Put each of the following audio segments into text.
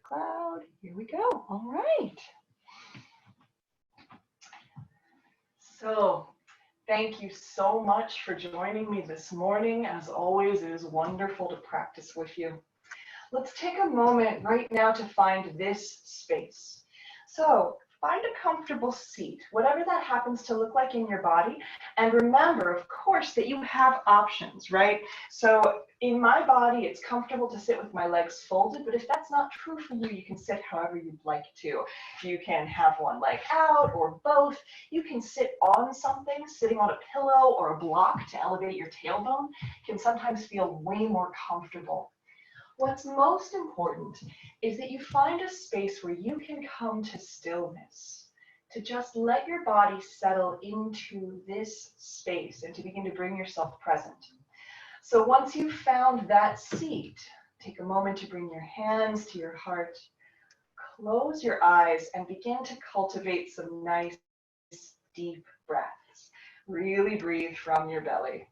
cloud. Here we go. All right. So thank you so much for joining me this morning. As always, it is wonderful to practice with you. Let's take a moment right now to find this space. So find a comfortable seat, whatever that happens to look like in your body. And remember, of course, that you have options, right? So in my body, it's comfortable to sit with my legs folded, but if that's not true for you, you can sit however you'd like to. You can have one leg out or both. You can sit on something. Sitting on a pillow or a block to elevate your tailbone can sometimes feel way more comfortable. What's most important is that you find a space where you can come to stillness, to just let your body settle into this space and to begin to bring yourself present. So once you've found that seat, take a moment to bring your hands to your heart, close your eyes, and begin to cultivate some nice, deep breaths. Really breathe from your belly.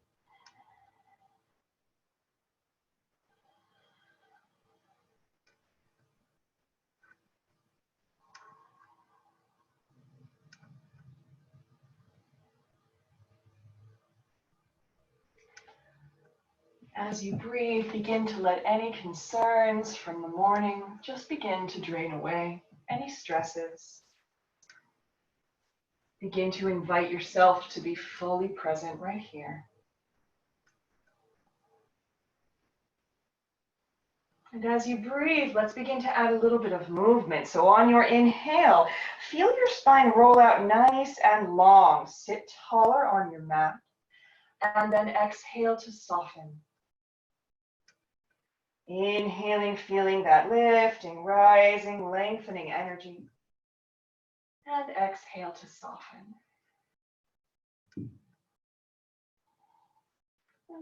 As you breathe, begin to let any concerns from the morning just begin to drain away, any stresses. Begin to invite yourself to be fully present right here. And as you breathe, let's begin to add a little bit of movement. So on your inhale, feel your spine roll out nice and long. Sit taller on your mat. And then exhale to soften. Inhaling, feeling that lifting, rising, lengthening energy. And exhale to soften. And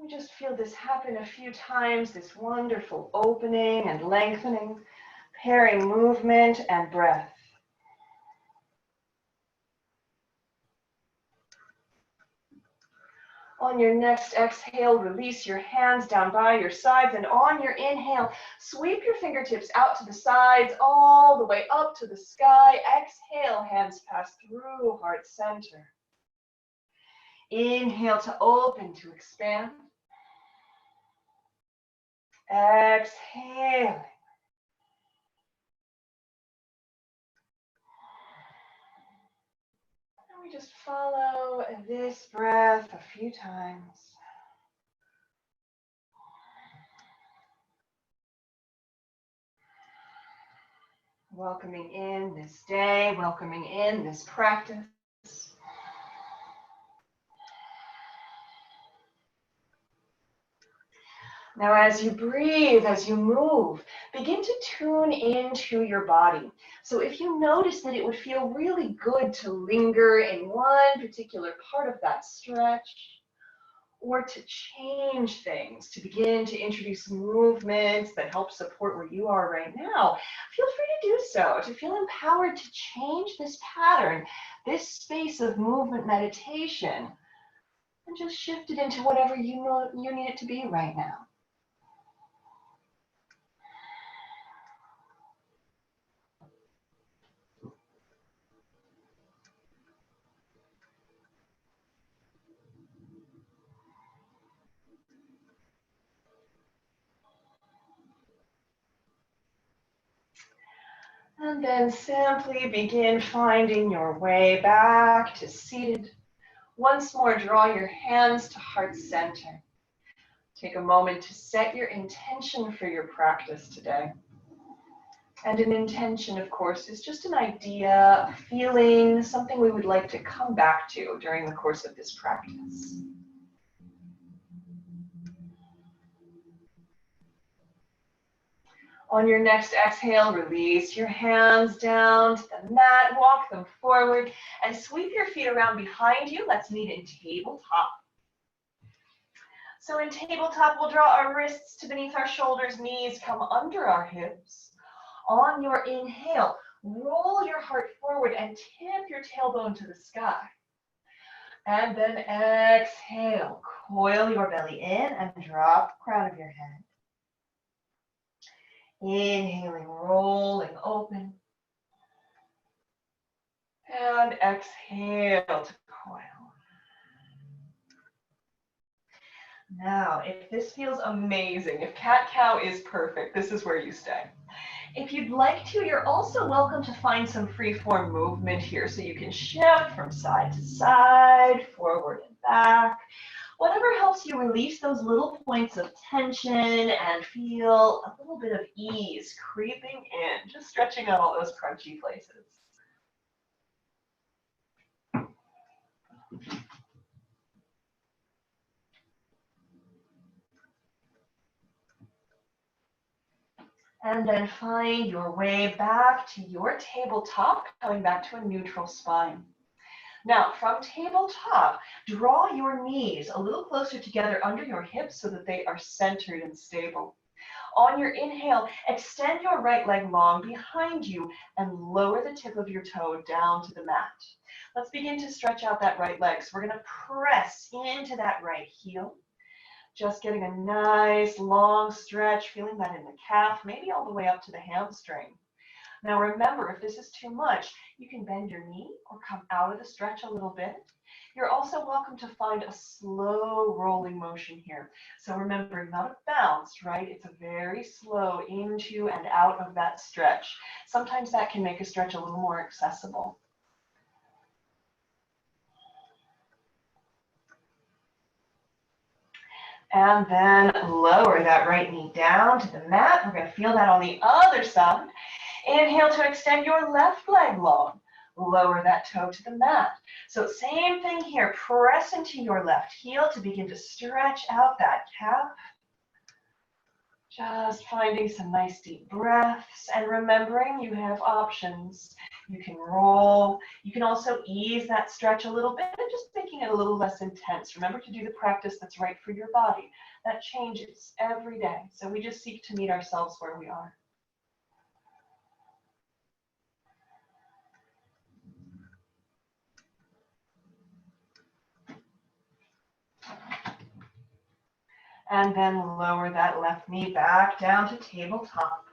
we just feel this happen a few times, this wonderful opening and lengthening, pairing movement and breath. On your next exhale, release your hands down by your sides, and on your inhale, sweep your fingertips out to the sides, all the way up to the sky. Exhale, hands pass through heart center. Inhale to open, to expand. Exhale. And we just follow this breath a few times. Welcoming in this day, welcoming in this practice. Now, as you breathe, as you move, begin to tune into your body. So if you notice that it would feel really good to linger in one particular part of that stretch, or to change things, to begin to introduce movements that help support where you are right now, feel free to do so, to feel empowered to change this pattern, this space of movement meditation, and just shift it into whatever you know you need it to be right now. And then simply begin finding your way back to seated. Once more, draw your hands to heart center. Take a moment to set your intention for your practice today. And an intention, of course, is just an idea, a feeling, something we would like to come back to during the course of this practice. On your next exhale, release your hands down to the mat, walk them forward, and sweep your feet around behind you. Let's meet in tabletop. So in tabletop, we'll draw our wrists to beneath our shoulders, knees come under our hips. On your inhale, roll your heart forward and tip your tailbone to the sky. And then exhale, coil your belly in and drop the crown of your head. Inhaling, rolling open. And exhale to coil. Now, if this feels amazing, if cat-cow is perfect, this is where you stay. If you'd like to, you're also welcome to find some free-form movement here, so you can shift from side to side, forward and back. Whatever helps you release those little points of tension and feel a little bit of ease creeping in, just stretching out all those crunchy places. And then find your way back to your tabletop, coming back to a neutral spine. Now, from tabletop, draw your knees a little closer together under your hips so that they are centered and stable. On your inhale, extend your right leg long behind you and lower the tip of your toe down to the mat. Let's begin to stretch out that right leg. So we're going to press into that right heel. Just getting a nice long stretch, feeling that in the calf, maybe all the way up to the hamstring. Now remember, if this is too much, you can bend your knee or come out of the stretch a little bit. You're also welcome to find a slow rolling motion here. So remember, not a bounce, right? It's a very slow into and out of that stretch. Sometimes that can make a stretch a little more accessible. And then lower that right knee down to the mat. We're going to feel that on the other side. Inhale to extend your left leg long. Lower that toe to the mat. So same thing here. Press into your left heel to begin to stretch out that calf. Just finding some nice deep breaths and remembering you have options. You can roll. You can also ease that stretch a little bit and just making it a little less intense. Remember to do the practice that's right for your body. That changes every day. So we just seek to meet ourselves where we are. And then lower that left knee back down to tabletop.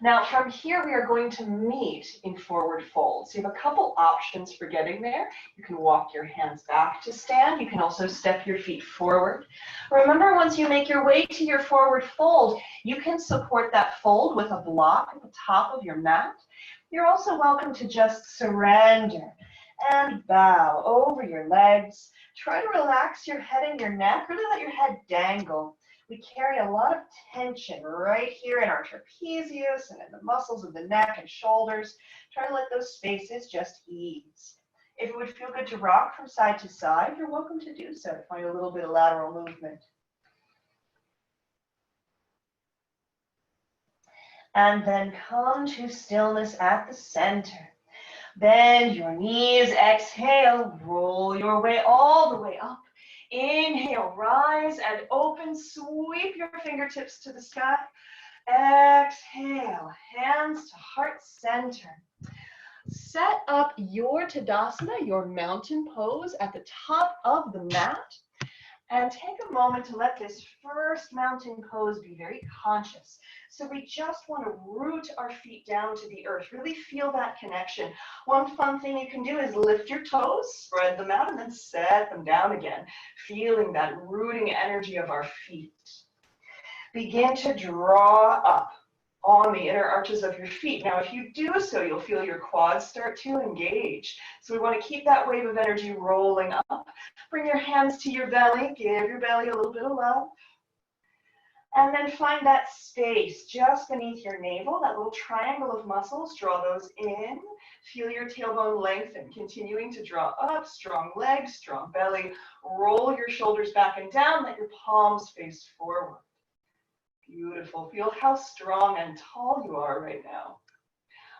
Now from here, we are going to meet in forward fold. So you have a couple options for getting there. You can walk your hands back to stand. You can also step your feet forward. Remember, once you make your way to your forward fold, you can support that fold with a block at the top of your mat. You're also welcome to just surrender and bow over your legs. Try to relax your head and your neck. Really let your head dangle. We carry a lot of tension right here in our trapezius and in the muscles of the neck and shoulders. Try to let those spaces just ease. If it would feel good to rock from side to side, you're welcome to do so to find a little bit of lateral movement. And then come to stillness at the center. Bend your knees, exhale, roll your way all the way up. Inhale, rise and open, sweep your fingertips to the sky. Exhale, hands to heart center. Set up your Tadasana, your mountain pose at the top of the mat. And take a moment to let this first mountain pose be very conscious. So we just want to root our feet down to the earth, really feel that connection. One fun thing you can do is lift your toes, spread them out, and then set them down again, feeling that rooting energy of our feet. Begin to draw up on the inner arches of your feet. Now, if you do so, you'll feel your quads start to engage. So we want to keep that wave of energy rolling up. Bring your hands to your belly. Give your belly a little bit of love. And then find that space just beneath your navel, that little triangle of muscles. Draw those in. Feel your tailbone lengthen, continuing to draw up. Strong legs, strong belly. Roll your shoulders back and down. Let your palms face forward. Beautiful. Feel how strong and tall you are right now.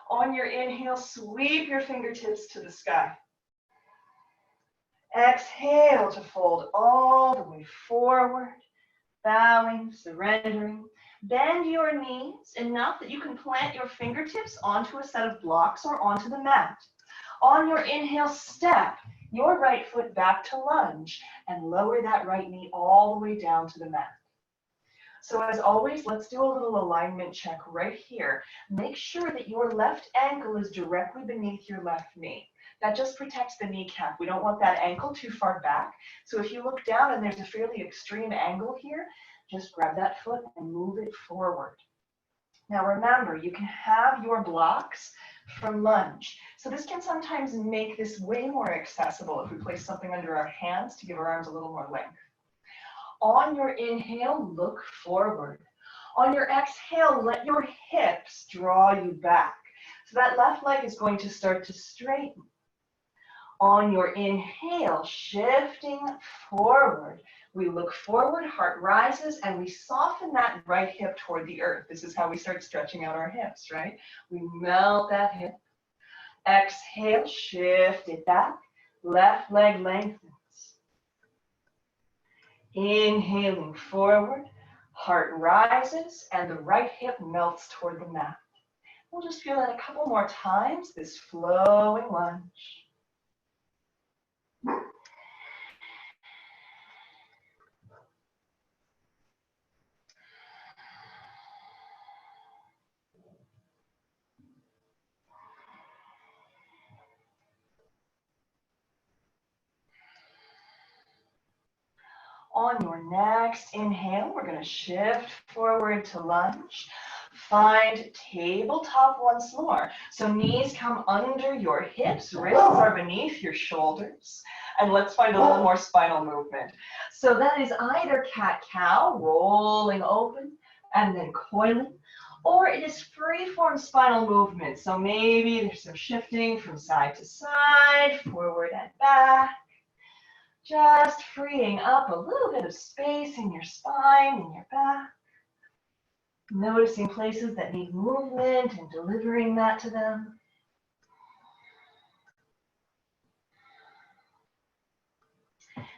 On your inhale, sweep your fingertips to the sky. Exhale to fold all the way forward, bowing, surrendering. Bend your knees enough that you can plant your fingertips onto a set of blocks or onto the mat. On your inhale, step your right foot back to lunge and lower that right knee all the way down to the mat. So as always, let's do a little alignment check right here. Make sure that your left ankle is directly beneath your left knee. That just protects the kneecap. We don't want that ankle too far back. So if you look down and there's a fairly extreme angle here, just grab that foot and move it forward. Now remember, you can have your blocks from lunge. So this can sometimes make this way more accessible if we place something under our hands to give our arms a little more length. On your inhale, look forward. On your exhale, let your hips draw you back. So that left leg is going to start to straighten. On your inhale, shifting forward, we look forward, heart rises, and we soften that right hip toward the earth. This is how we start stretching out our hips, right? We melt that hip. Exhale, shift it back. Left leg lengthens. Inhaling forward, heart rises, and the right hip melts toward the mat. We'll just feel that a couple more times, this flowing lunge. On your next inhale, we're going to shift forward to lunge. Find tabletop once more. So knees come under your hips, wrists are beneath your shoulders. And let's find a little more spinal movement. So that is either cat-cow, rolling open and then coiling, or it is free-form spinal movement. So maybe there's some shifting from side to side, forward and back. Just freeing up a little bit of space in your spine, in your back. Noticing places that need movement and delivering that to them.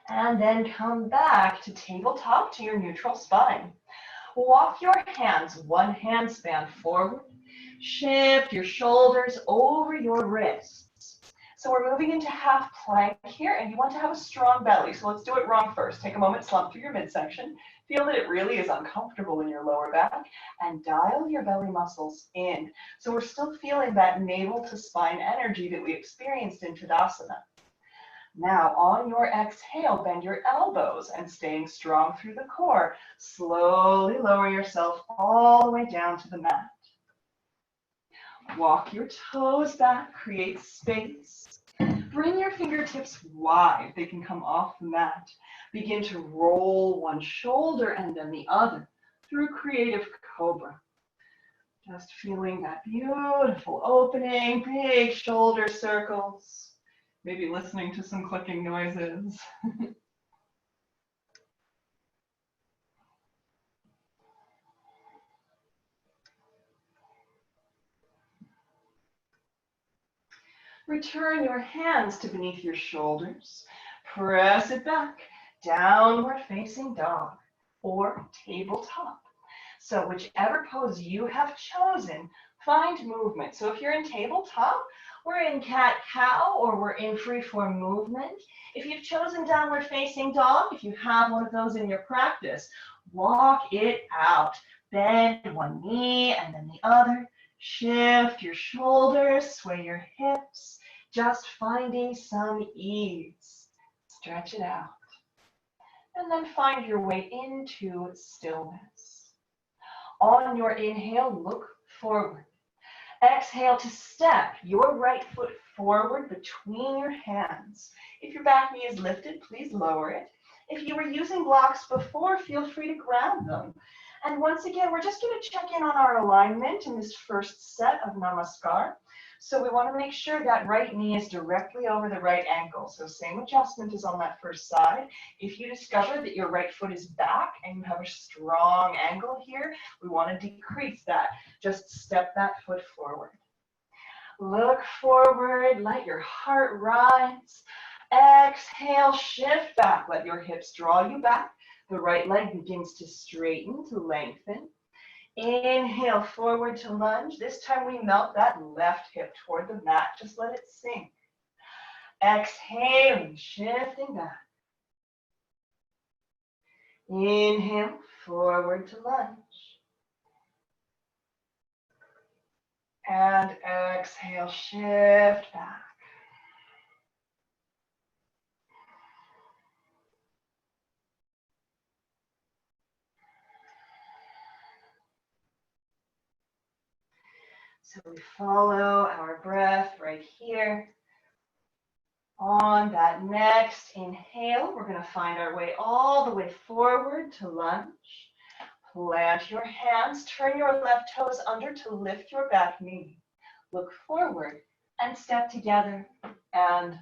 And then come back to tabletop to your neutral spine. Walk your hands, one hand span forward. Shift your shoulders over your wrists. So we're moving into half plank here, and you want to have a strong belly. So let's do it wrong first. Take a moment, slump through your midsection. Feel that it really is uncomfortable in your lower back, and dial your belly muscles in. So we're still feeling that navel to spine energy that we experienced in Tadasana. Now, on your exhale, bend your elbows and staying strong through the core. Slowly lower yourself all the way down to the mat. Walk your toes back, create space. Bring your fingertips wide. They can come off the mat. Begin to roll one shoulder and then the other through creative Cobra. Just feeling that beautiful opening, big shoulder circles. Maybe listening to some clicking noises. Return your hands to beneath your shoulders. Press it back, downward facing dog or tabletop. So whichever pose you have chosen, find movement. So if you're in tabletop, we're in cat-cow or we're in free-form movement. If you've chosen downward facing dog, if you have one of those in your practice, walk it out. Bend one knee and then the other. Shift your shoulders, sway your hips, just finding some ease. Stretch it out. And then find your way into stillness. On your inhale, look forward. Exhale to step your right foot forward between your hands. If your back knee is lifted, please lower it. If you were using blocks before, feel free to grab them. And once again, we're just going to check in on our alignment in this first set of Namaskar. So we want to make sure that right knee is directly over the right ankle. So same adjustment as on that first side. If you discover that your right foot is back and you have a strong angle here, we want to decrease that. Just step that foot forward. Look forward, let your heart rise. Exhale, shift back. Let your hips draw you back. The right leg begins to straighten, to lengthen. Inhale, forward to lunge. This time we melt that left hip toward the mat. Just let it sink. Exhaling, shifting back. Inhale, forward to lunge. And exhale, shift back. So we follow our breath right here. On that next inhale, we're going to find our way all the way forward to lunge. Plant your hands, turn your left toes under to lift your back knee. Look forward and step together and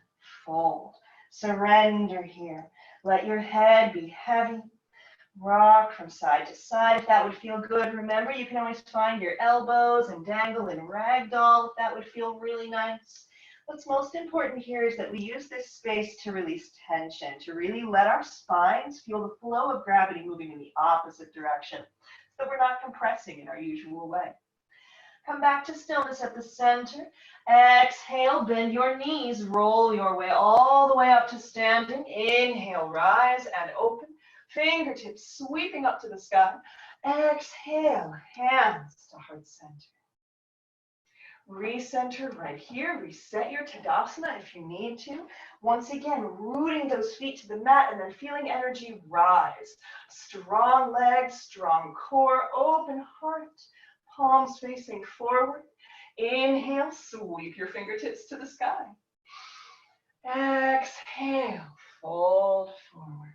fold. Surrender here. Let your head be heavy. Rock from side to side if that would feel good. Remember, you can always find your elbows and dangle in ragdoll if that would feel really nice. What's most important here is that we use this space to release tension, to really let our spines feel the flow of gravity moving in the opposite direction, so we're not compressing in our usual way. Come back to stillness at the center. Exhale, bend your knees, roll your way all the way up to standing. Inhale, rise and open. Fingertips sweeping up to the sky. Exhale, hands to heart center. Recenter right here. Reset your Tadasana if you need to. Once again, rooting those feet to the mat and then feeling energy rise. Strong legs, strong core, open heart. Palms facing forward. Inhale, sweep your fingertips to the sky. Exhale, fold forward.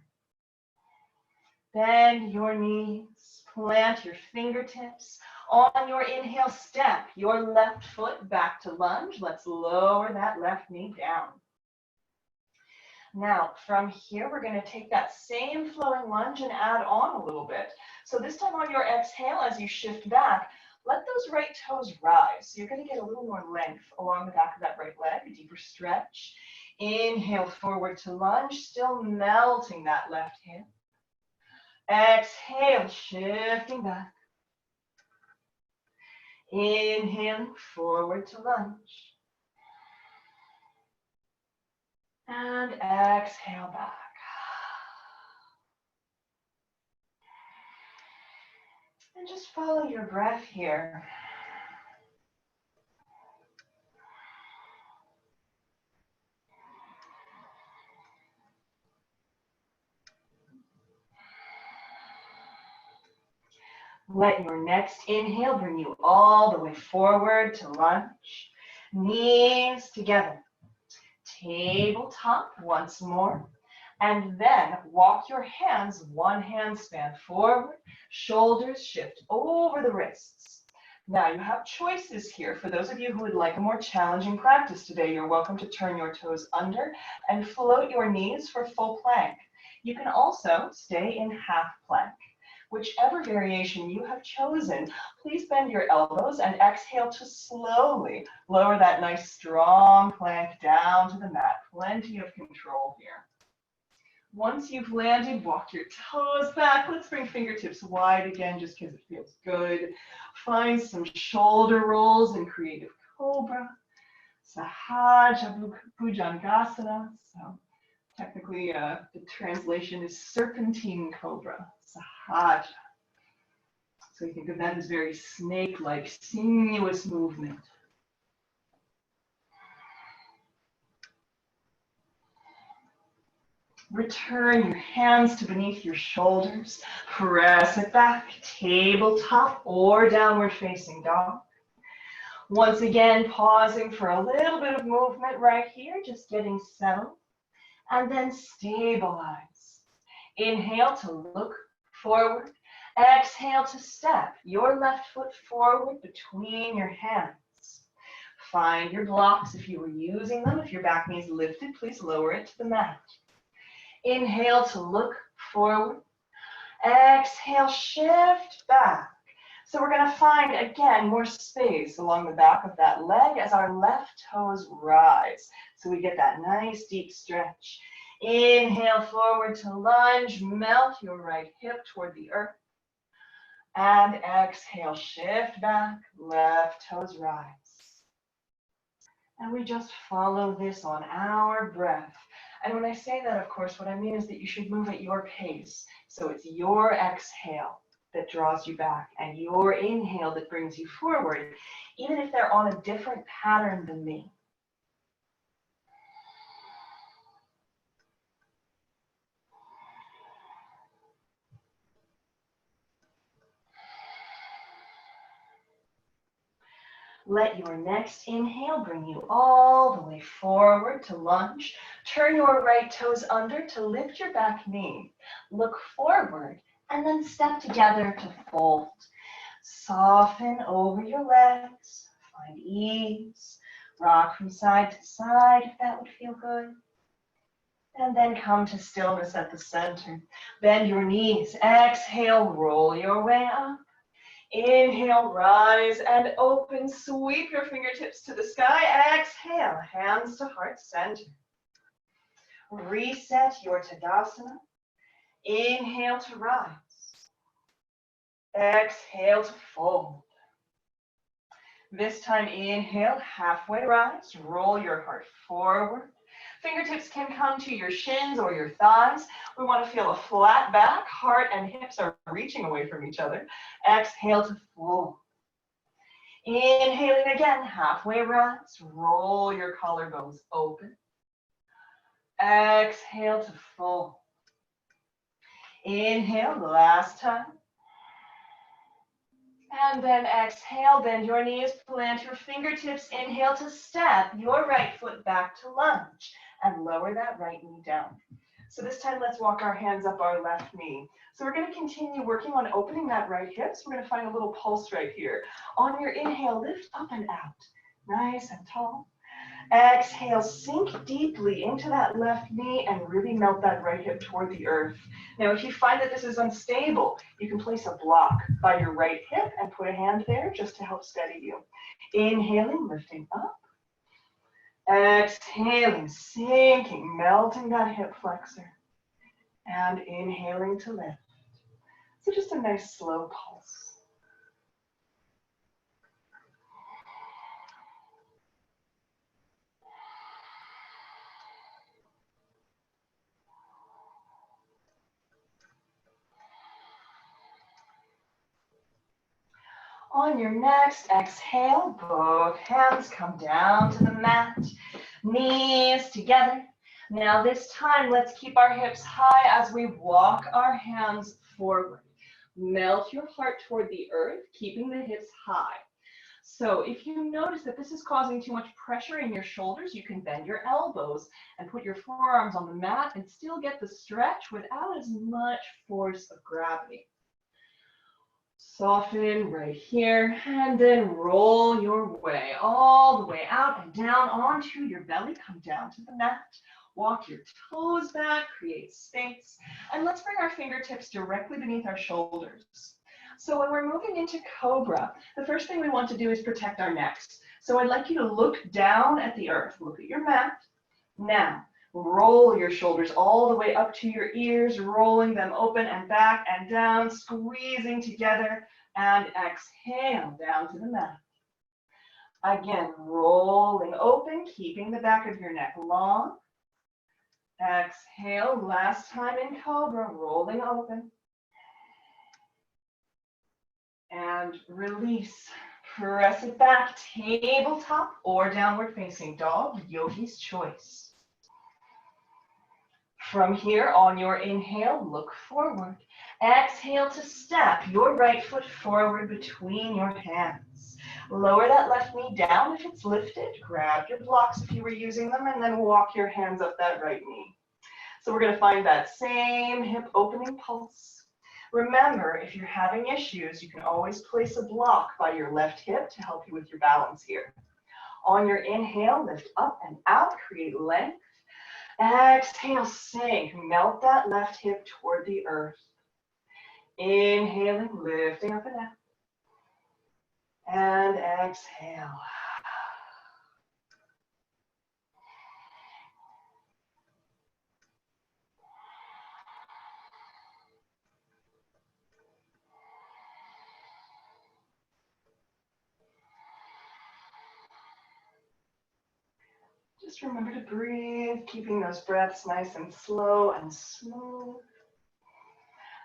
Bend your knees, plant your fingertips. On your inhale, step your left foot back to lunge. Let's lower that left knee down. Now, from here, we're going to take that same flowing lunge and add on a little bit. So this time on your exhale, as you shift back, let those right toes rise. So you're going to get a little more length along the back of that right leg, a deeper stretch. Inhale forward to lunge, still melting that left hip. Exhale, shifting back. Inhaling forward to lunge. And exhale back. And just follow your breath here. Let your next inhale bring you all the way forward to lunge. Knees together. Tabletop once more. And then walk your hands one handspan forward. Shoulders shift over the wrists. Now you have choices here. For those of you who would like a more challenging practice today, you're welcome to turn your toes under and float your knees for full plank. You can also stay in half plank. Whichever variation you have chosen, please bend your elbows and exhale to slowly lower that nice strong plank down to the mat. Plenty of control here. Once you've landed, walk your toes back. Let's bring fingertips wide again just because it feels good. Find some shoulder rolls in Creative Cobra. Sahaja Bhujangasana. So technically, the translation is Serpentine Cobra. Sahaja. So you think of that as very snake-like, sinuous movement. Return your hands to beneath your shoulders. Press it back, tabletop or downward facing dog. Once again, pausing for a little bit of movement right here, just getting settled. And then stabilize. Inhale to look forward. Exhale to step your left foot forward between your hands. Find your blocks if you were using them. If your back knee is lifted, please lower it to the mat. Inhale to look forward. Exhale, shift back. So we're going to find, again, more space along the back of that leg as our left toes rise. So we get that nice deep stretch. Inhale forward to lunge. Melt your right hip toward the earth. And exhale, shift back. Left toes rise. And we just follow this on our breath. And when I say that, of course, what I mean is that you should move at your pace. So it's your exhale that draws you back and your inhale that brings you forward, even if they're on a different pattern than me. Let your next inhale bring you all the way forward to lunge. Turn your right toes under to lift your back knee. Look forward and then step together to fold. Soften over your legs. Find ease. Rock from side to side if that would feel good. And then come to stillness at the center. Bend your knees. Exhale, roll your way up. Inhale, rise and open. Sweep your fingertips to the sky. Exhale, hands to heart center. Reset your Tadasana. Inhale to rise. Exhale to fold. This time, inhale, halfway rise. Roll your heart forward. Fingertips can come to your shins or your thighs. We want to feel a flat back. Heart and hips are reaching away from each other. Exhale to fold. Inhaling again, halfway rise. Roll your collarbones open. Exhale to fold. Inhale, last time. And then exhale, bend your knees, plant your fingertips. Inhale to step your right foot back to lunge and lower that right knee down. So this time, let's walk our hands up our left knee. So we're going to continue working on opening that right hip. So we're going to find a little pulse right here. On your inhale, lift up and out. Nice and tall. Exhale, sink deeply into that left knee and really melt that right hip toward the earth. Now, if you find that this is unstable, you can place a block by your right hip and put a hand there just to help steady you. Inhaling, lifting up. Exhaling, sinking, melting that hip flexor. And inhaling to lift. So just a nice slow pulse. On your next exhale, both hands come down to the mat, knees together. Now this time, let's keep our hips high as we walk our hands forward. Melt your heart toward the earth, keeping the hips high. So if you notice that this is causing too much pressure in your shoulders, you can bend your elbows and put your forearms on the mat and still get the stretch without as much force of gravity. Soften right here, and then roll your way all the way out and down onto your belly. Come down to the mat. Walk your toes back, create space. And let's bring our fingertips directly beneath our shoulders. So when we're moving into Cobra, the first thing we want to do is protect our necks. So I'd like you to look down at the earth. Look at your mat. Now, roll your shoulders all the way up to your ears, rolling them open and back and down, squeezing together, and exhale down to the mat. Again, rolling open, keeping the back of your neck long. Exhale, last time in Cobra, rolling open. And release. Press it back, tabletop or downward facing dog, yogi's choice. From here, on your inhale, look forward. Exhale to step your right foot forward between your hands. Lower that left knee down if it's lifted. Grab your blocks if you were using them, and then walk your hands up that right knee. So we're going to find that same hip opening pulse. Remember, if you're having issues, you can always place a block by your left hip to help you with your balance here. On your inhale, lift up and out, create length. Exhale, sink, melt that left hip toward the earth. Inhaling, lifting up and out. And exhale. Just remember to breathe, keeping those breaths nice and slow and smooth.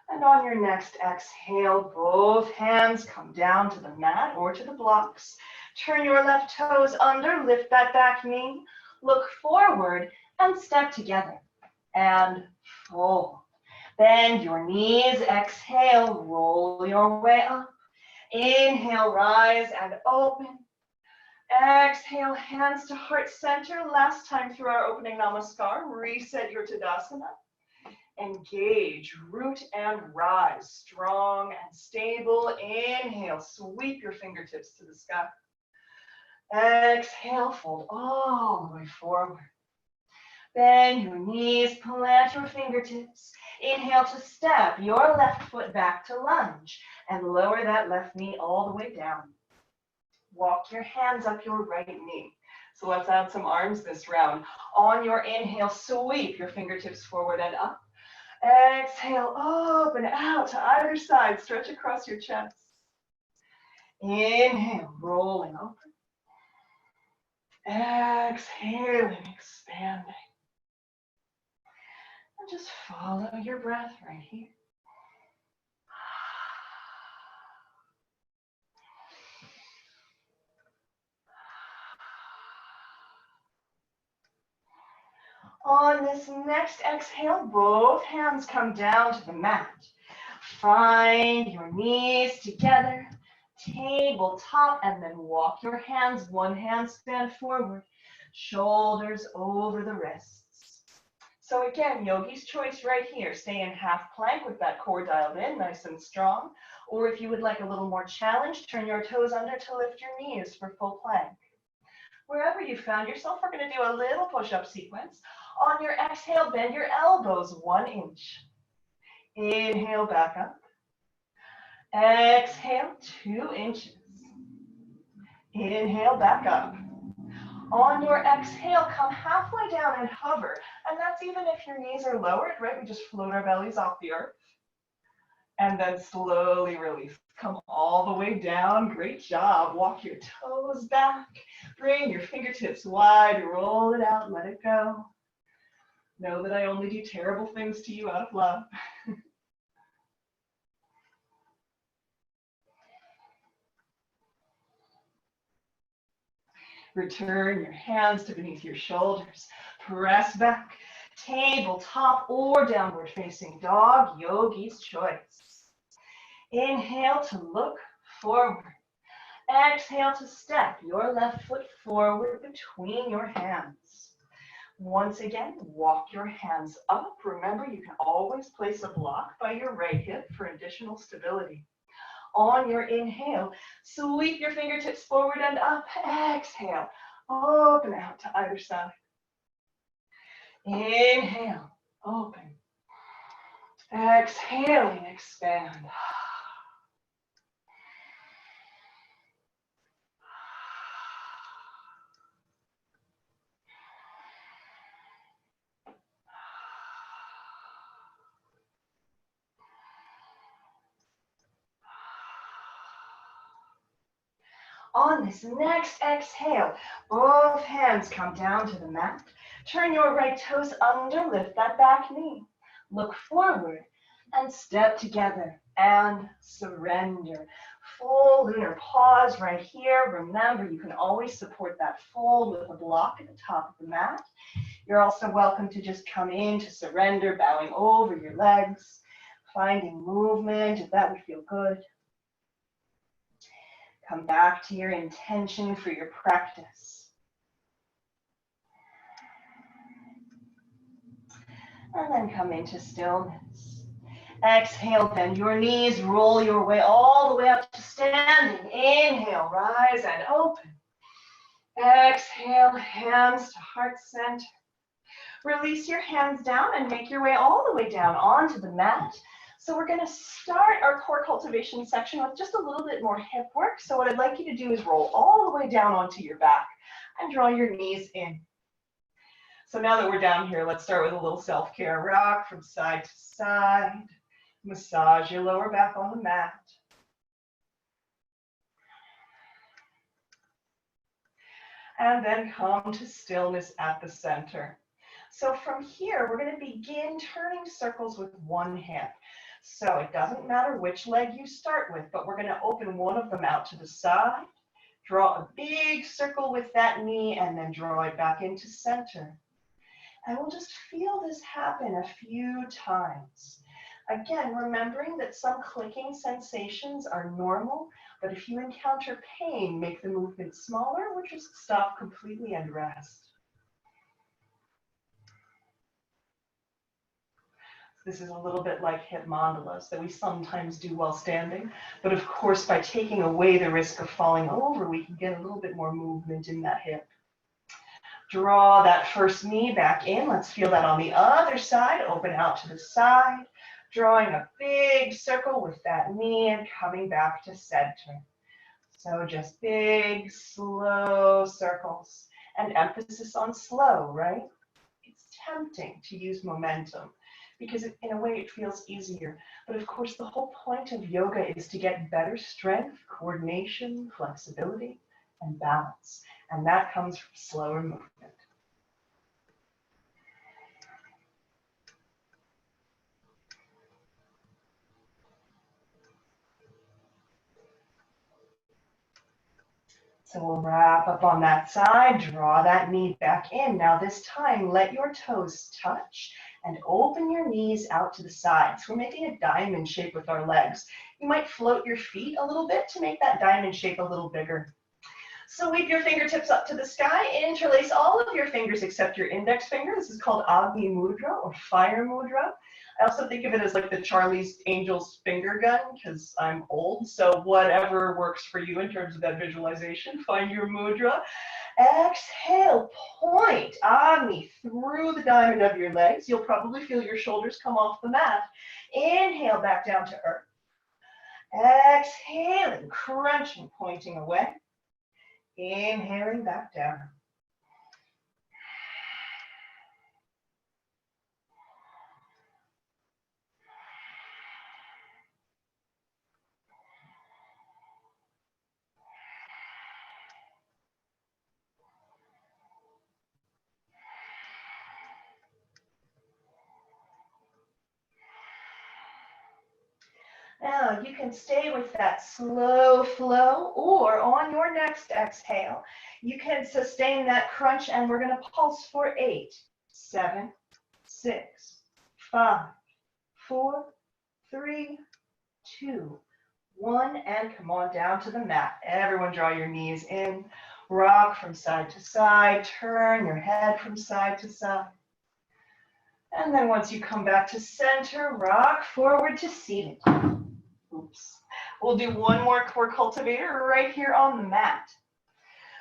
And on your next exhale, both hands come down to the mat or to the blocks. Turn your left toes under, lift that back knee, look forward and step together. And fold. Bend your knees, exhale, roll your way up. Inhale, rise and open. Exhale, hands to heart center. Last time through our opening namaskar, reset your Tadasana. Engage, root and rise, strong and stable. Inhale, sweep your fingertips to the sky. Exhale, fold all the way forward. Bend your knees, plant your fingertips. Inhale to step your left foot back to lunge and lower that left knee all the way down. Walk your hands up your right knee. So let's add some arms this round. On your inhale, sweep your fingertips forward and up. Exhale, open out to either side. Stretch across your chest. Inhale, rolling open. Exhaling, expanding. And just follow your breath right here. On this next exhale, both hands come down to the mat. Find your knees together, tabletop, and then walk your hands, one handstand forward, shoulders over the wrists. So again, yogi's choice right here. Stay in half plank with that core dialed in, nice and strong. Or if you would like a little more challenge, turn your toes under to lift your knees for full plank. Wherever you found yourself, we're going to do a little push-up sequence. On your exhale, bend your elbows 1 inch. Inhale, back up. Exhale, 2 inches. Inhale, back up. On your exhale, come halfway down and hover. And that's even if your knees are lowered, right? We just float our bellies off the earth. And then slowly release. Come all the way down. Great job. Walk your toes back. Bring your fingertips wide. Roll it out. Let it go. Know that I only do terrible things to you out of love. Return your hands to beneath your shoulders. Press back. Tabletop or downward facing dog. Yogi's choice. Inhale to look forward. Exhale to step your left foot forward between your hands. Once again, walk your hands up. Remember, you can always place a block by your right hip for additional stability. On your inhale, sweep your fingertips forward and up. Exhale, open out to either side. Inhale, open. Exhaling, expand. On this next exhale, both hands come down to the mat. Turn your right toes under, lift that back knee. Look forward and step together and surrender. Full lunar pause right here. Remember, you can always support that fold with a block at the top of the mat. You're also welcome to just come in to surrender, bowing over your legs, finding movement if that would feel good. Come back to your intention for your practice. And then come into stillness. Exhale, bend your knees, roll your way all the way up to standing. Inhale, rise and open. Exhale, hands to heart center. Release your hands down and make your way all the way down onto the mat. So we're going to start our core cultivation section with just a little bit more hip work. So what I'd like you to do is roll all the way down onto your back and draw your knees in. So now that we're down here, let's start with a little self-care. Rock from side to side. Massage your lower back on the mat. And then come to stillness at the center. So from here, we're going to begin turning circles with one hand. So it doesn't matter which leg you start with, but we're going to open one of them out to the side, draw a big circle with that knee, and then draw it back into center. And we'll just feel this happen a few times. Again, remembering that some clicking sensations are normal, but if you encounter pain, make the movement smaller or just stop completely and rest. This is a little bit like hip mandalas that we sometimes do while standing, but of course by taking away the risk of falling over, we can get a little bit more movement in that hip. Draw that first knee back in. Let's feel that on the other side. Open out to the side, drawing a big circle with that knee and coming back to center. So just big, slow circles, and emphasis on slow, right? It's tempting to use momentum because in a way it feels easier. But of course, the whole point of yoga is to get better strength, coordination, flexibility, and balance. And that comes from slower movement. So we'll wrap up on that side, draw that knee back in. Now this time, let your toes touch and open your knees out to the sides. We're making a diamond shape with our legs. You might float your feet a little bit to make that diamond shape a little bigger. So sweep your fingertips up to the sky, interlace all of your fingers except your index finger. This is called Agni Mudra or Fire Mudra. I also think of it as like the Charlie's Angels finger gun because I'm old. So whatever works for you in terms of that visualization, find your mudra. Exhale, point Agni through the diamond of your legs. You'll probably feel your shoulders come off the mat. Inhale back down to earth. Exhaling, crunching, pointing away. Inhaling back down. Now you can stay with that slow flow, or on your next exhale, you can sustain that crunch, and we're going to pulse for 8, 7, 6, 5, 4, 3, 2, 1, and come on down to the mat. Everyone draw your knees in, rock from side to side, turn your head from side to side. And then once you come back to center, rock forward to seated. Oops. We'll do one more core cultivator right here on the mat.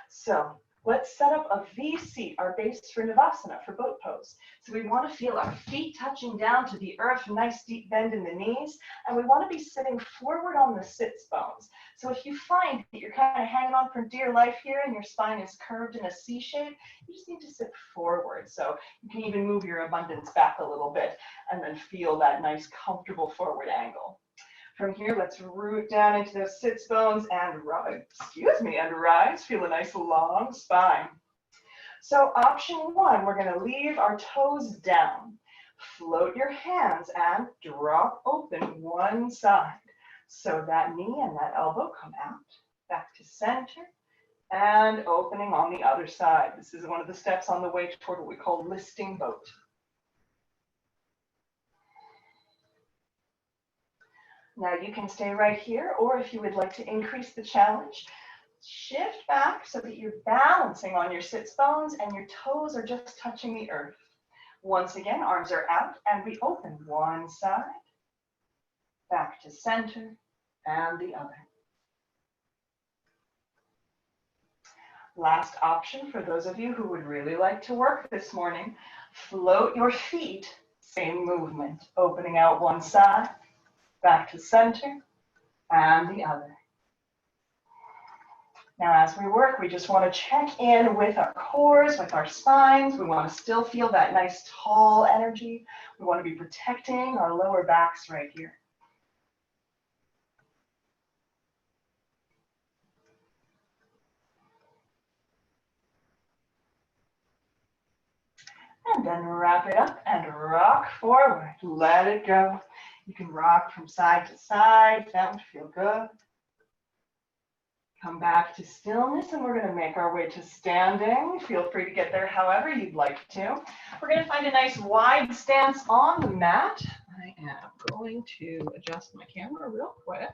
So let's set up a V seat, our base for Navasana, for boat pose. So we want to feel our feet touching down to the earth, nice deep bend in the knees, and we want to be sitting forward on the sits bones. So if you find that you're kind of hanging on for dear life here and your spine is curved in a C shape, you just need to sit forward. So you can even move your abundance back a little bit and then feel that nice comfortable forward angle. From here, let's root down into those sits bones and rise. Feel a nice long spine. So option 1, we're going to leave our toes down. Float your hands and drop open one side. So that knee and that elbow come out, back to center, and opening on the other side. This is one of the steps on the way toward what we call listing boat. Now you can stay right here, or if you would like to increase the challenge, shift back so that you're balancing on your sits bones and your toes are just touching the earth. Once again, arms are out and we open one side, back to center, and the other. Last option for those of you who would really like to work this morning, float your feet, same movement, opening out one side, back to center, and the other. Now as we work, we just want to check in with our cores, with our spines. We want to still feel that nice tall energy. We want to be protecting our lower backs right here. And then wrap it up and rock forward. Let it go. You can rock from side to side. That would feel good. Come back to stillness, and we're going to make our way to standing. Feel free to get there however you'd like to. We're going to find a nice wide stance on the mat. I am going to adjust my camera real quick.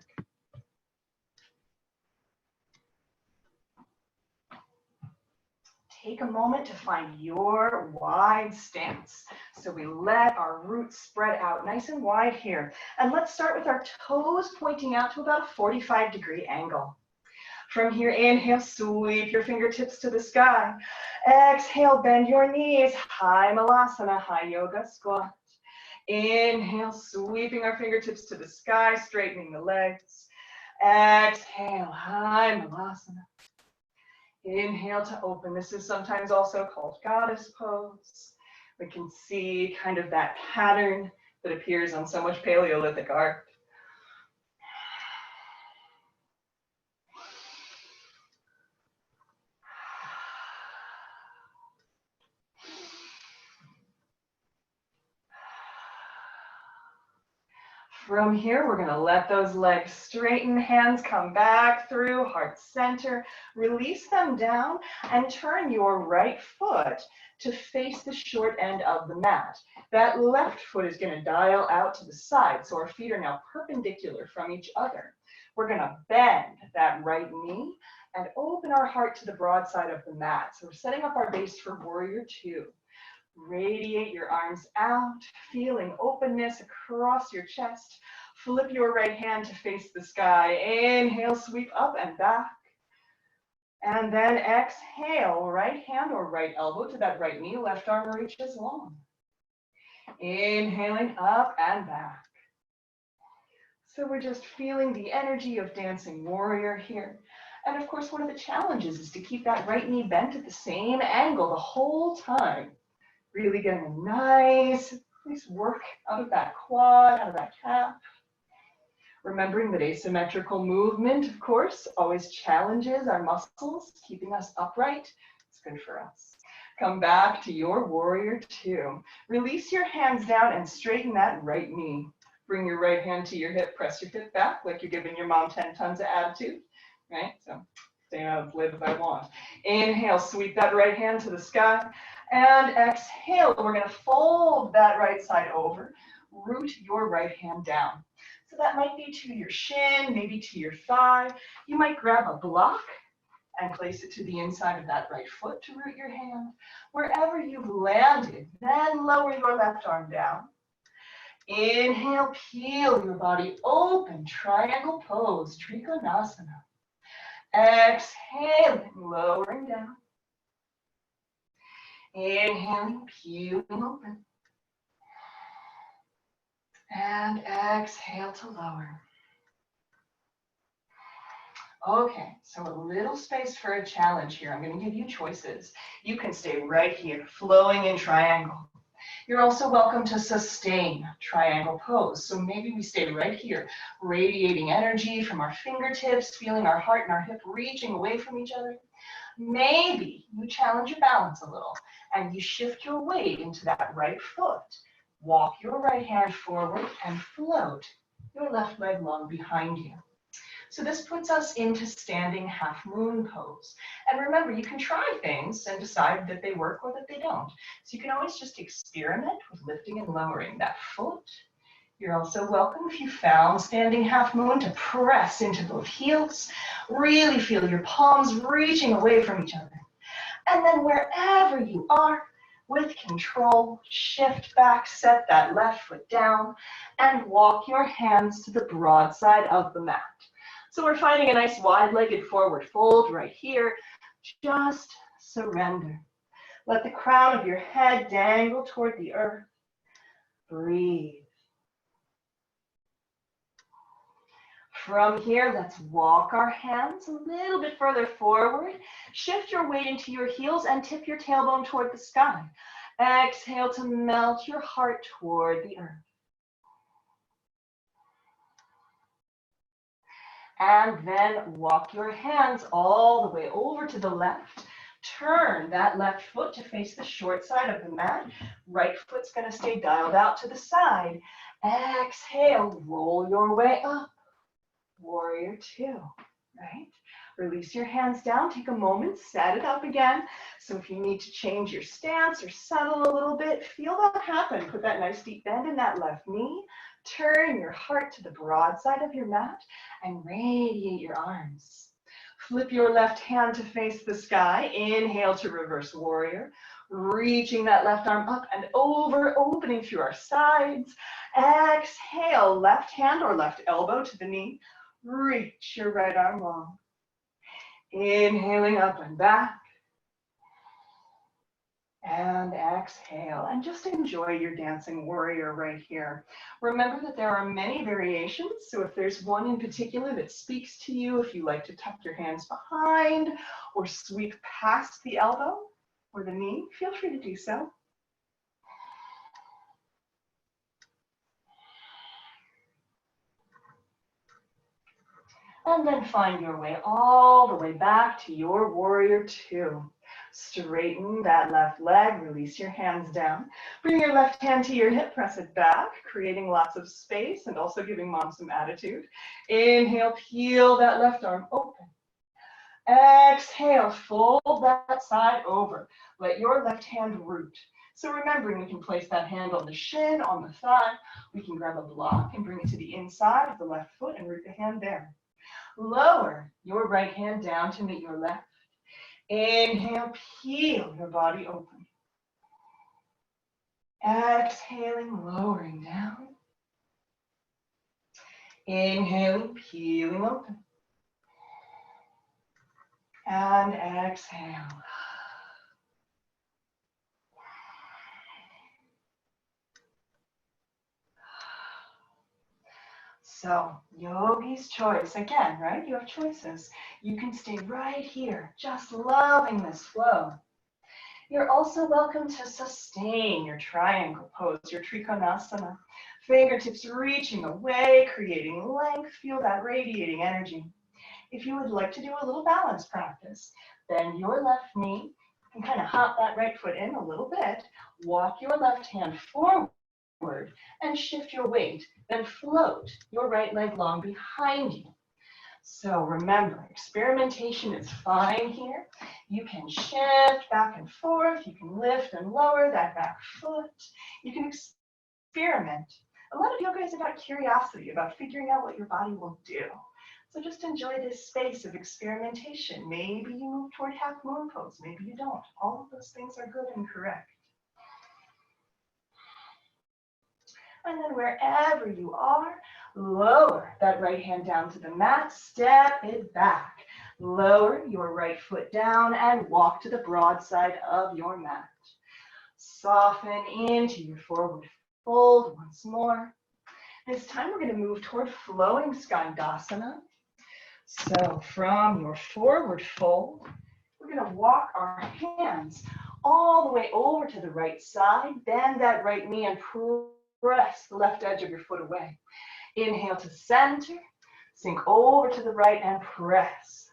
Take a moment to find your wide stance. So we let our roots spread out nice and wide here. And let's start with our toes pointing out to about a 45-degree angle. From here, inhale, sweep your fingertips to the sky. Exhale, bend your knees, high Malasana, high yoga squat. Inhale, sweeping our fingertips to the sky, straightening the legs. Exhale, high Malasana. Inhale to open. This is sometimes also called goddess pose. We can see kind of that pattern that appears on so much Paleolithic art. From here, we're going to let those legs straighten, hands come back through, heart center, release them down, and turn your right foot to face the short end of the mat. That left foot is going to dial out to the side, so our feet are now perpendicular from each other. We're going to bend that right knee and open our heart to the broad side of the mat. So we're setting up our base for warrior two. Radiate your arms out, feeling openness across your chest. Flip your right hand to face the sky. Inhale, sweep up and back. And then exhale, right hand or right elbow to that right knee, left arm reaches long. Inhaling up and back. So we're just feeling the energy of dancing warrior here. And of course, one of the challenges is to keep that right knee bent at the same angle the whole time. Really getting a nice work out of that quad, out of that calf. Remembering that asymmetrical movement, of course, always challenges our muscles, keeping us upright. It's good for us. Come back to your warrior two. Release your hands down and straighten that right knee. Bring your right hand to your hip, press your hip back like you're giving your mom 10 tons of attitude, right? So stay out of live if I want. Inhale, sweep that right hand to the sky. And exhale, we're going to fold that right side over. Root your right hand down. So that might be to your shin, maybe to your thigh. You might grab a block and place it to the inside of that right foot to root your hand. Wherever you've landed, then lower your left arm down. Inhale, peel your body open, triangle pose, Trikonasana. Exhaling, lowering down. Inhaling, peeling open. And exhale to lower. Okay, so a little space for a challenge here. I'm going to give you choices. You can stay right here, flowing in triangle. You're also welcome to sustain triangle pose. So maybe we stay right here, radiating energy from our fingertips, feeling our heart and our hip reaching away from each other. Maybe you challenge your balance a little and you shift your weight into that right foot. Walk your right hand forward and float your left leg long behind you. So this puts us into standing half moon pose. And remember, you can try things and decide that they work or that they don't. So you can always just experiment with lifting and lowering that foot. You're also welcome, if you found standing half moon, to press into both heels. Really feel your palms reaching away from each other. And then wherever you are, with control, shift back, set that left foot down, and walk your hands to the broad side of the mat. So we're finding a nice wide-legged forward fold right here. Just surrender. Let the crown of your head dangle toward the earth. Breathe. From here, let's walk our hands a little bit further forward. Shift your weight into your heels and tip your tailbone toward the sky. Exhale to melt your heart toward the earth. And then walk your hands all the way over to the left. Turn that left foot to face the short side of the mat. Right foot's going to stay dialed out to the side. Exhale, roll your way up. Warrior two, right? Release your hands down, take a moment, set it up again. So if you need to change your stance or settle a little bit, feel that happen. Put that nice deep bend in that left knee. Turn your heart to the broad side of your mat and radiate your arms. Flip your left hand to face the sky. Inhale to reverse warrior. Reaching that left arm up and over, opening through our sides. Exhale, left hand or left elbow to the knee. Reach your right arm long. Inhaling up and back. And exhale. And just enjoy your dancing warrior right here. Remember that there are many variations. So if there's one in particular that speaks to you, if you like to tuck your hands behind or sweep past the elbow or the knee, feel free to do so. And then find your way all the way back to your warrior two. Straighten that left leg, release your hands down. Bring your left hand to your hip, press it back, creating lots of space and also giving mom some attitude. Inhale, peel that left arm open. Exhale, fold that side over. Let your left hand root. So remembering, we can place that hand on the shin, on the thigh. We can grab a block and bring it to the inside of the left foot and root the hand there. Lower your right hand down to meet your left. Inhale, peel your body open. Exhaling, lowering down. Inhaling, peeling open. And exhale. So, yogi's choice, again, right? You have choices. You can stay right here, just loving this flow. You're also welcome to sustain your triangle pose, your Trikonasana. Fingertips reaching away, creating length. Feel that radiating energy. If you would like to do a little balance practice, bend your left knee and kind of hop that right foot in a little bit. Walk your left hand forward and shift your weight, then float your right leg long behind you. So remember, experimentation is fine here. You can shift back and forth, you can lift and lower that back foot, you can experiment. A lot of yoga is about curiosity, about figuring out what your body will do. So just enjoy this space of experimentation. Maybe you move toward half moon pose, maybe you don't. All of those things are good and correct. And then wherever you are, lower that right hand down to the mat, step it back. Lower your right foot down and walk to the broad side of your mat. Soften into your forward fold once more. This time we're going to move toward flowing Skandasana. So from your forward fold, we're going to walk our hands all the way over to the right side. Bend that right knee and press the left edge of your foot away. Inhale to center, sink over to the right and press.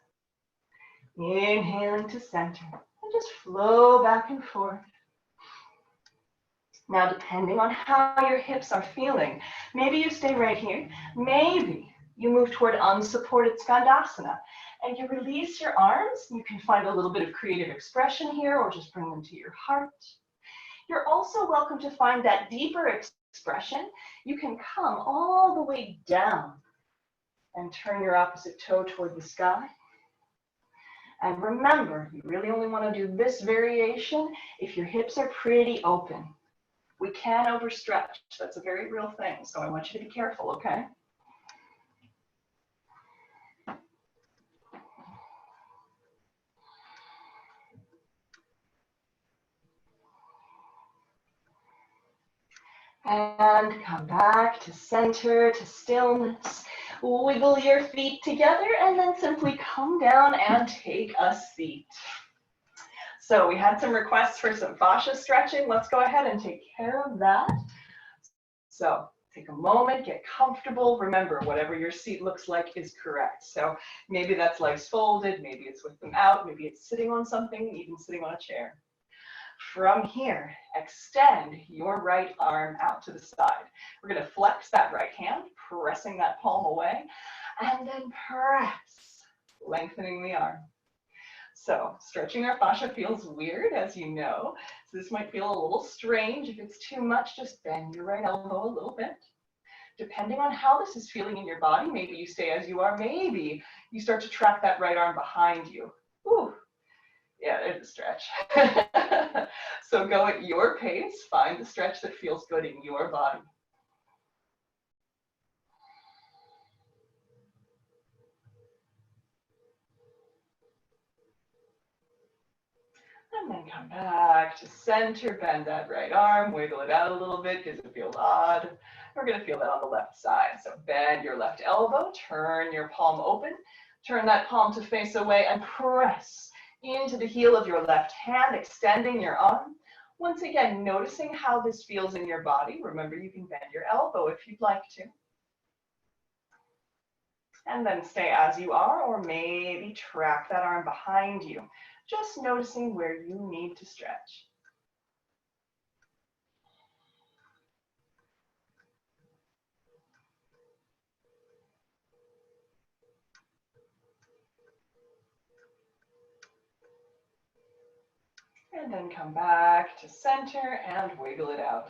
Inhaling to center and just flow back and forth. Now, depending on how your hips are feeling, maybe you stay right here. Maybe you move toward unsupported Skandasana and you release your arms. You can find a little bit of creative expression here or just bring them to your heart. You're also welcome to find that deeper expression. You can come all the way down and turn your opposite toe toward the sky. And remember, you really only want to do this variation if your hips are pretty open. We can overstretch. That's a very real thing. So I want you to be careful, okay? And come back to center, to stillness. Wiggle your feet together and then simply come down and take a seat. So we had some requests for some fascia stretching. Let's go ahead and take care of that. So Take a moment, get comfortable. Remember, whatever your seat looks like is correct. So maybe that's legs folded, maybe it's with them out, maybe it's sitting on something, even sitting on a chair. From here, extend your right arm out to the side. We're going to flex that right hand, pressing that palm away, and then press, lengthening the arm. So stretching our fascia feels weird, as you know. So this might feel a little strange. If it's too much, just bend your right elbow a little bit. Depending on how this is feeling in your body, maybe you stay as you are, maybe you start to track that right arm behind you. Ooh, yeah, there's a stretch. So go at your pace, find the stretch that feels good in your body. And then come back to center, bend that right arm, wiggle it out a little bit because it feels odd. We're going to feel that on the left side. So bend your left elbow, turn your palm open, turn that palm to face away and press into the heel of your left hand, extending your arm. Once again, noticing how this feels in your body. Remember, you can bend your elbow if you'd like to. And then stay as you are, or maybe track that arm behind you. Just noticing where you need to stretch. And then come back to center and wiggle it out.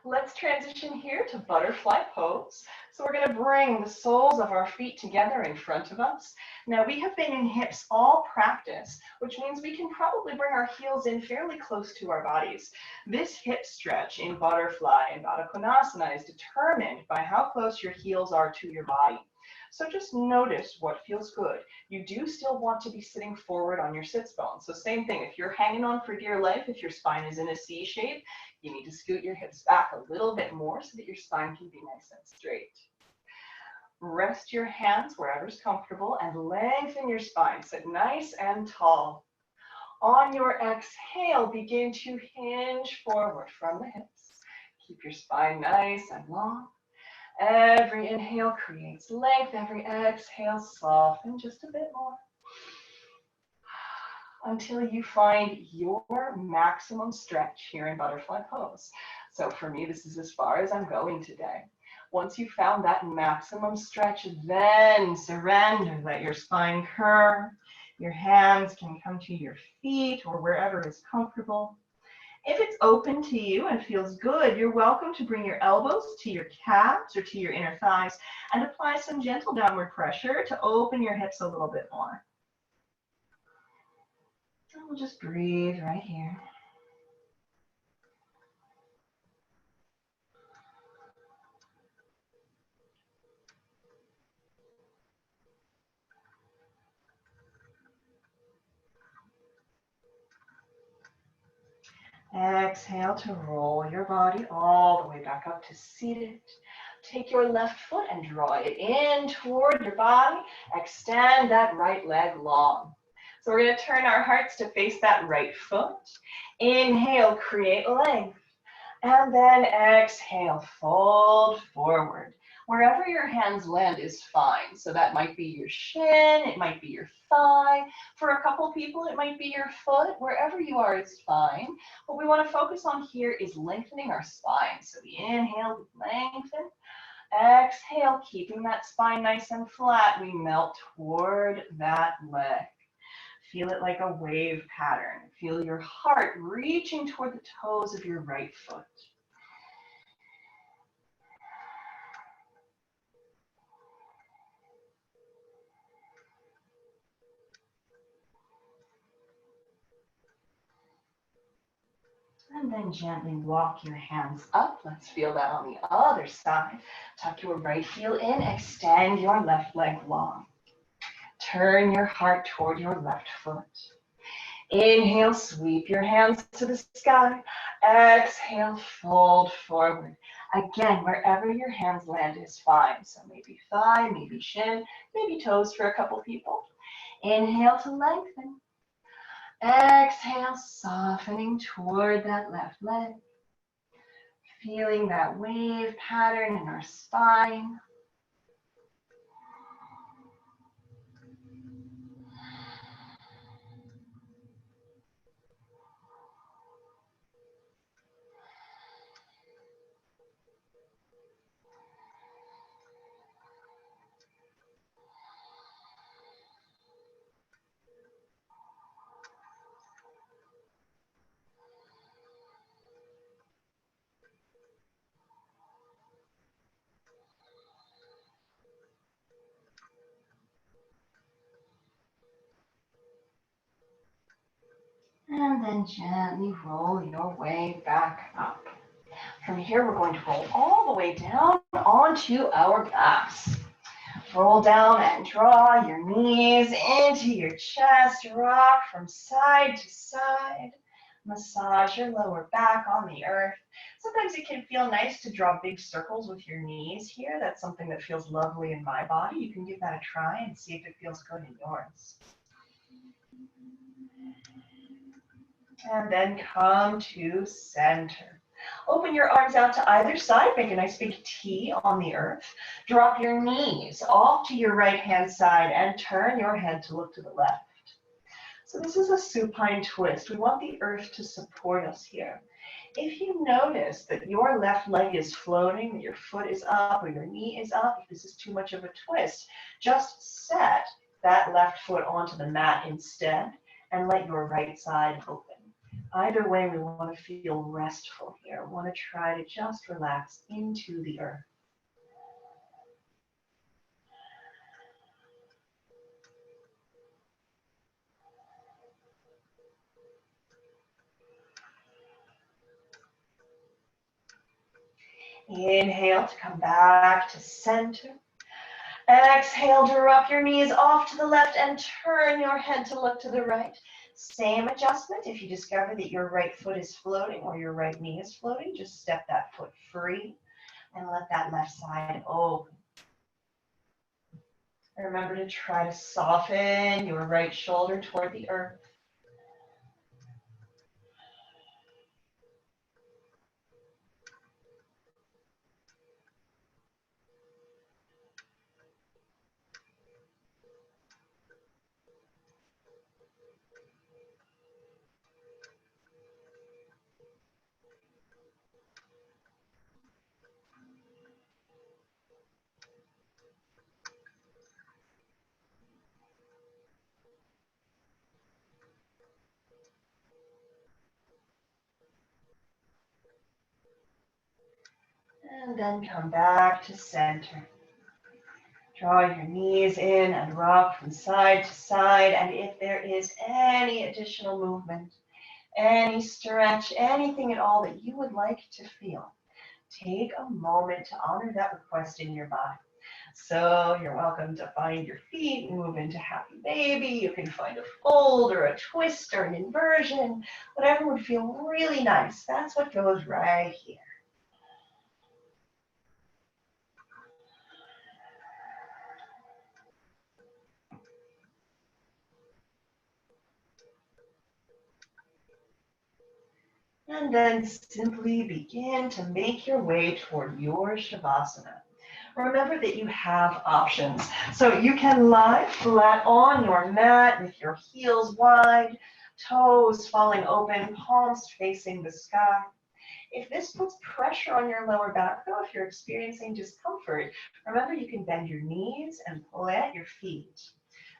Let's transition here to butterfly pose. So we're going to bring the soles of our feet together in front of us. Now we have been in hips all practice, which means we can probably bring our heels in fairly close to our bodies. This hip stretch in butterfly and Baddha Konasana is determined by how close your heels are to your body. So just notice what feels good. You do still want to be sitting forward on your sits bones. So same thing, if you're hanging on for dear life, if your spine is in a C shape, you need to scoot your hips back a little bit more so that your spine can be nice and straight. Rest your hands wherever's comfortable and lengthen your spine. Sit nice and tall. On your exhale, begin to hinge forward from the hips. Keep your spine nice and long. Every inhale creates length. Every exhale, soften just a bit more. Until you find your maximum stretch here in butterfly pose. So for me, this is as far as I'm going today. Once you've found that maximum stretch, then surrender. Let your spine curve. Your hands can come to your feet or wherever is comfortable. If it's open to you and feels good, you're welcome to bring your elbows to your calves or to your inner thighs and apply some gentle downward pressure to open your hips a little bit more. And we'll just breathe right here. Exhale to roll your body all the way back up to seated. Take your left foot and draw it in toward your body. Extend that right leg long. So we're going to turn our hearts to face that right foot. Inhale, create length. And then exhale, fold forward. Wherever your hands land is fine. So that might be your shin, it might be your thigh. For a couple people, it might be your foot. Wherever you are, it's fine. What we want to focus on here is lengthening our spine. So we inhale, lengthen. Exhale, keeping that spine nice and flat. We melt toward that leg. Feel it like a wave pattern. Feel your heart reaching toward the toes of your right foot. And then gently walk your hands up. Let's feel that on the other side. Tuck your right heel in, extend your left leg long. Turn your heart toward your left foot. Inhale, sweep your hands to the sky. Exhale, fold forward. Again, wherever your hands land is fine. So maybe thigh, maybe shin, maybe toes for a couple people. Inhale to lengthen. Exhale, softening toward that left leg. Feeling that wave pattern in our spine. And then gently roll your way back up. From here, we're going to roll all the way down onto our backs. Roll down and draw your knees into your chest. Rock from side to side. Massage your lower back on the earth. Sometimes it can feel nice to draw big circles with your knees here. That's something that feels lovely in my body. You can give that a try and see if it feels good in yours. And then come to center. Open your arms out to either side. Make a nice big T on the earth. Drop your knees off to your right hand side and turn your head to look to the left. So this is a supine twist. We want the earth to support us here. If you notice that your left leg is floating, that your foot is up or your knee is up, if this is too much of a twist, just set that left foot onto the mat instead and let your right side open. Either way, we want to feel restful here. We want to try to just relax into the earth. Inhale to come back to center. Exhale, drop your knees off to the left and turn your head to look to the right. Same adjustment. If you discover that your right foot is floating or your right knee is floating, just step that foot free and let that left side open. Remember to try to soften your right shoulder toward the earth. And then come back to center. Draw your knees in and rock from side to side. And if there is any additional movement, any stretch, anything at all that you would like to feel, take a moment to honor that request in your body. So you're welcome to find your feet, move into happy baby. You can find a fold or a twist or an inversion, whatever would feel really nice. That's what goes right here. And then simply begin to make your way toward your Shavasana. Remember that you have options. So you can lie flat on your mat with your heels wide, toes falling open, palms facing the sky. If this puts pressure on your lower back, though, if you're experiencing discomfort, remember you can bend your knees and plant your feet.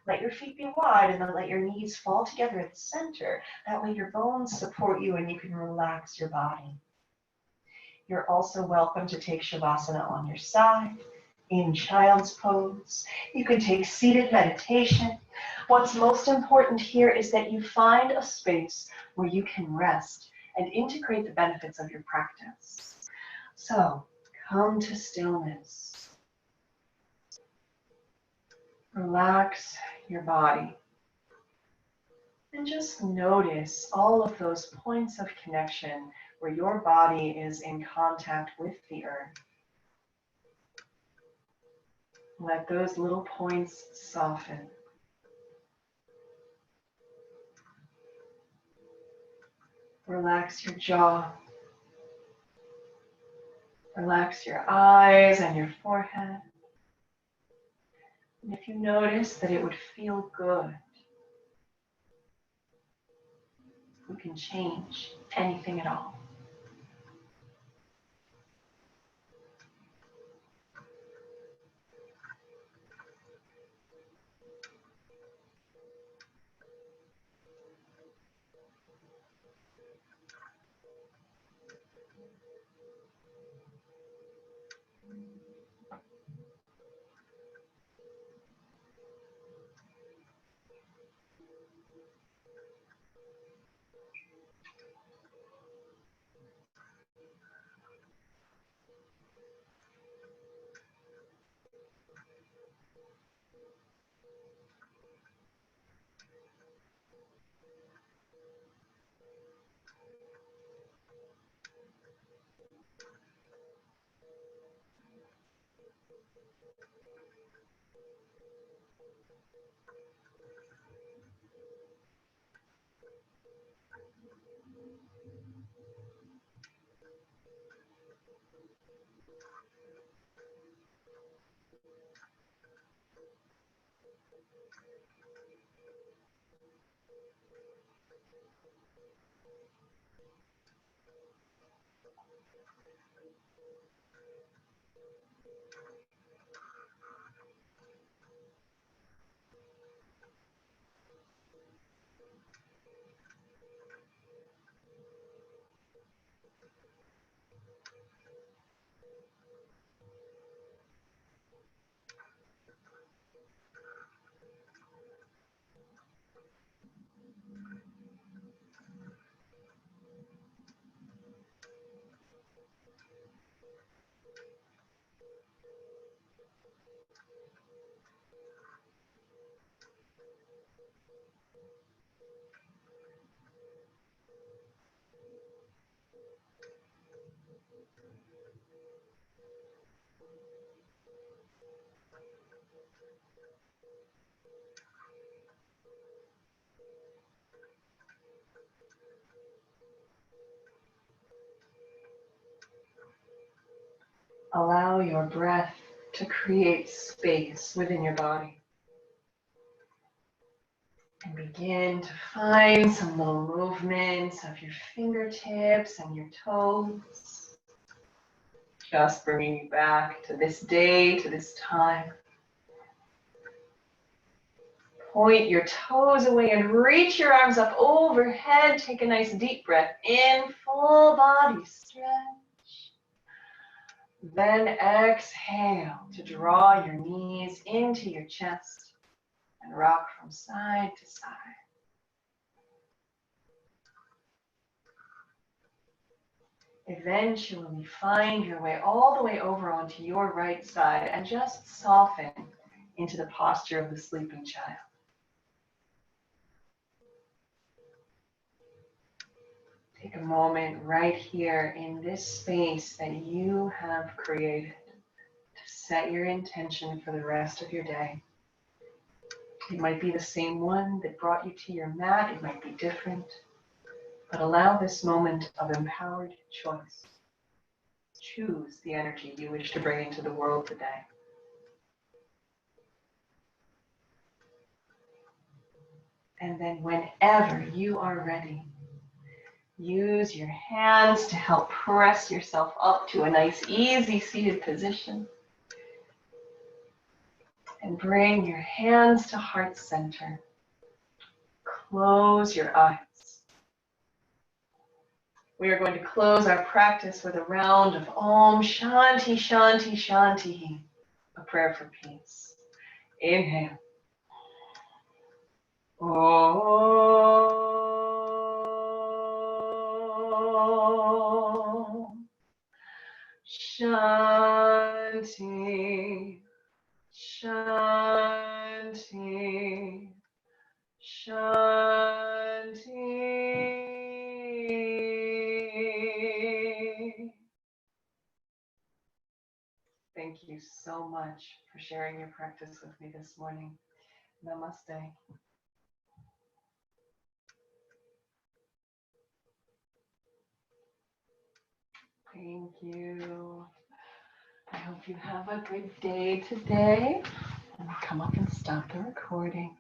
Let your feet be wide and then let your knees fall together at the center. That way your bones support you and you can relax your body. You're also welcome to take Shavasana on your side, in child's pose. You can take seated meditation. What's most important here is that you find a space where you can rest and integrate the benefits of your practice. So come to stillness. Relax your body. And just notice all of those points of connection where your body is in contact with the earth. Let those little points soften. Relax your jaw. Relax your eyes and your forehead. And if you notice that it would feel good, we can change anything at all. Allow your breath to create space within your body. And begin to find some little movements of your fingertips and your toes. Just bringing you back to this day, to this time. Point your toes away and reach your arms up overhead. Take a nice deep breath in, full body stretch. Then exhale to draw your knees into your chest and rock from side to side. Eventually find your way all the way over onto your right side and just soften into the posture of the sleeping child. Take a moment right here in this space that you have created to set your intention for the rest of your day. It might be the same one that brought you to your mat, it might be different, but allow this moment of empowered choice. Choose the energy you wish to bring into the world today. And then whenever you are ready, use your hands to help press yourself up to a nice, easy seated position. And bring your hands to heart center. Close your eyes. We are going to close our practice with a round of Om Shanti Shanti Shanti, a prayer for peace. Inhale. Om Shanti Shanti Shanti. Thank you so much for sharing your practice with me this morning. Namaste. Thank you. hope you have a good day today. I'm gonna come up and stop the recording.